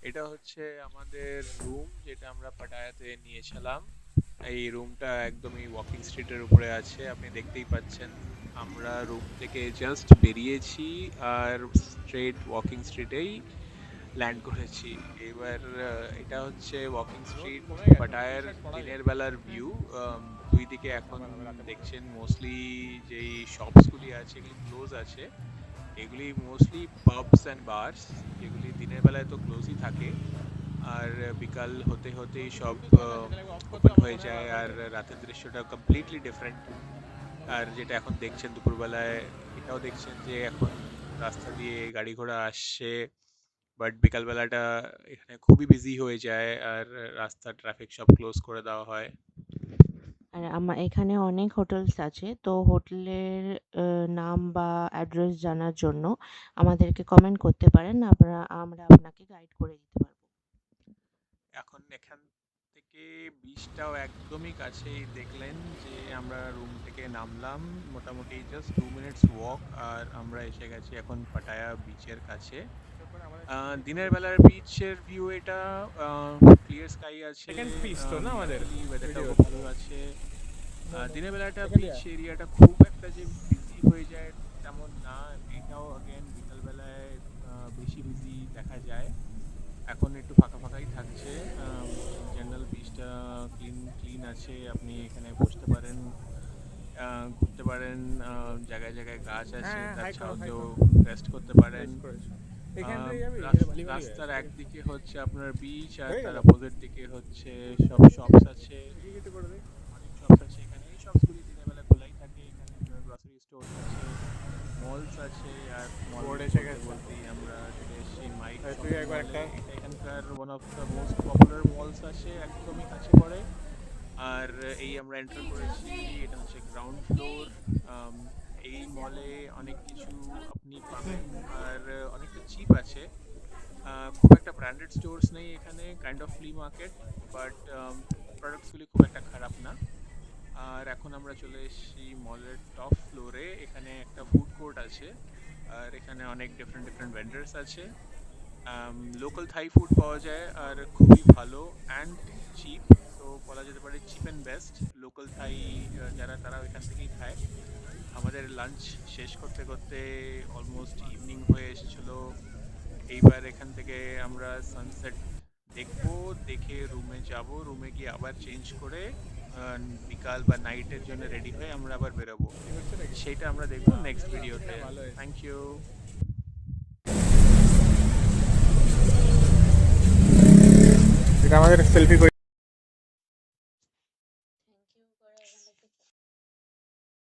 এটা হচ্ছে আমাদের রুম যেটা আমরা পাটায়াতে নিয়েছিলাম। এই রুমটা একদমই ওয়াকিং স্ট্রিটের উপরে আছে, আপনি দেখতেই পাচ্ছেন। আমরা রুম থেকে জাস্ট বেরিয়েছি আর স্ট্রেট ওয়াকিং স্ট্রিটেই ল্যান্ড করেছি। এবার এটা হচ্ছে ওয়াকিং স্ট্রিট পাটায়ার দিনের বেলার ভিউ। দুই দিকে এখন দেখছেন মোস্টলি যেই শপসগুলি আছে এগুলি ক্লোজ আছে। এগুলি মোস্টলি পাবস অ্যান্ড বার্স, যেগুলি দিনের বেলায় তো ক্লোজই থাকে, আর বিকাল হতে হতেই সব ওপেন হয়ে যায়, আর রাতের দৃশ্যটা কমপ্লিটলি ডিফারেন্ট। আর যেটা এখন দেখছেন দুপুরবেলায়, এটাও দেখছেন যে এখন রাস্তা দিয়ে গাড়ি ঘোড়া আসছে, বাট বিকালবেলাটা এখানে খুবই বিজি হয়ে যায় আর রাস্তা ট্রাফিক সব ক্লোজ করে দেওয়া হয়। আর এখানে অনেক হোটেলস আছে, তো হোটেলের নাম বা অ্যাড্রেস জানার জন্য আমাদেরকে কমেন্ট করতে পারেন, আমরা আপনাকে গাইড করে দিতে পারবো। এখন এখান থেকে বিচটাও একদমই কাছেই, দেখলেন যে আমরা রুম থেকে নামলাম, মোটামুটি জাস্ট 2 মিনিটস ওয়াক আর আমরা এসে গেছি এখন পাটায়া বিচের কাছে। দিনের বেলার বিচের ভিউ এটা, ক্লিয়ার স্কাই আছে, সেকেন্ড পিস তো না আমাদের ওয়েদারটাও ভিডিওর। খুব ভালো আছে। দিনের বেলাটা সেকেন্ড বিচ ইয়ার। এরিয়াটা খুব একটা যে বিজি হয়ে যায় তেমন না, এটাও অ্যাগেন বিকালবেলায় বেশি বিজি দেখা যায়। এখন একটু ফাঁকা ফাঁকাই থাকছে। জেনারেল বিচটা ক্লিন ক্লিন আছে, আপনি এখানে বসতে পারেন, ঘুরতে পারেন, জায়গায় জায়গায় গাছ আছে, হ্যাঁ, তার হাই করো, হাই ছায়াতেও করো। রেস্ট করতে পারেন। বেশ করেছো। এখান আম, থেকে যাবি? বালিমালি রাস্তার আছে। একদিকে হচ্ছে আপনার বিচ আর হয়ে তার গেল? অপোজিট দিকে হচ্ছে সব শপস আছে। এদিকে একটু করে দে। অনেক শপস আছে এখানে, এই শপসগুলি দিনের বেলা খোলাই থাকে। এখানে গ্রসারি স্টোর আছে, মলস আছে, আর মল বোর্ড এসে বলতে গেছে। বলতেই আমরা চলে এসেছি মাইক তুই শপিং একবার মলে। একটা। এটা এখানকার one of the most popular malls আছে, একদমই কাছে পড়ে। আর এই আমরা এন্টার করেছি, এটা হচ্ছে গ্রাউন্ড ফ্লোর। এই মলে অনেক কিছু আপনি পাবেন, আর অনেকটা চিপ আছে। খুব একটা ব্র্যান্ডেড স্টোরস নেই এখানে, kind of flea market, but প্রোডাক্টসগুলি খুব একটা খারাপ না। আর এখন আমরা চলে এসেছি মলের টপ ফ্লোরে, এখানে একটা ফুড কোর্ট আছে, আর এখানে অনেক ডিফারেন্ট ডিফারেন্ট ভেন্ডার্স আছে। লোকাল থাই ফুড পাওয়া যায় আর খুবই ভালো অ্যান্ড চিপ, তো বলা যেতে পারে চিপ অ্যান্ড বেস্ট। লোকাল থাই যারা তারা এখান থেকেই খায়। আমাদের লাঞ্চ শেষ করতে করতে অলমোস্ট ইভিনিং হয়ে এসেছিলো। এইবার এখান থেকে আমরা সানসেট দেখবো, দেখে রুমে যাব, রুমে গিয়ে আবার চেঞ্জ করে আহ, বিকাল বা নাইটের জন্য রেডি হয়ে আমরা আবার বেরোবো। ঠিক হচ্ছে নাকি? সেটা আমরা দেখবো নেক্সট ভিডিওতে। হ্যাঁ, ভালো হয়েছে। Thank you. এটা আমাদের সেলফি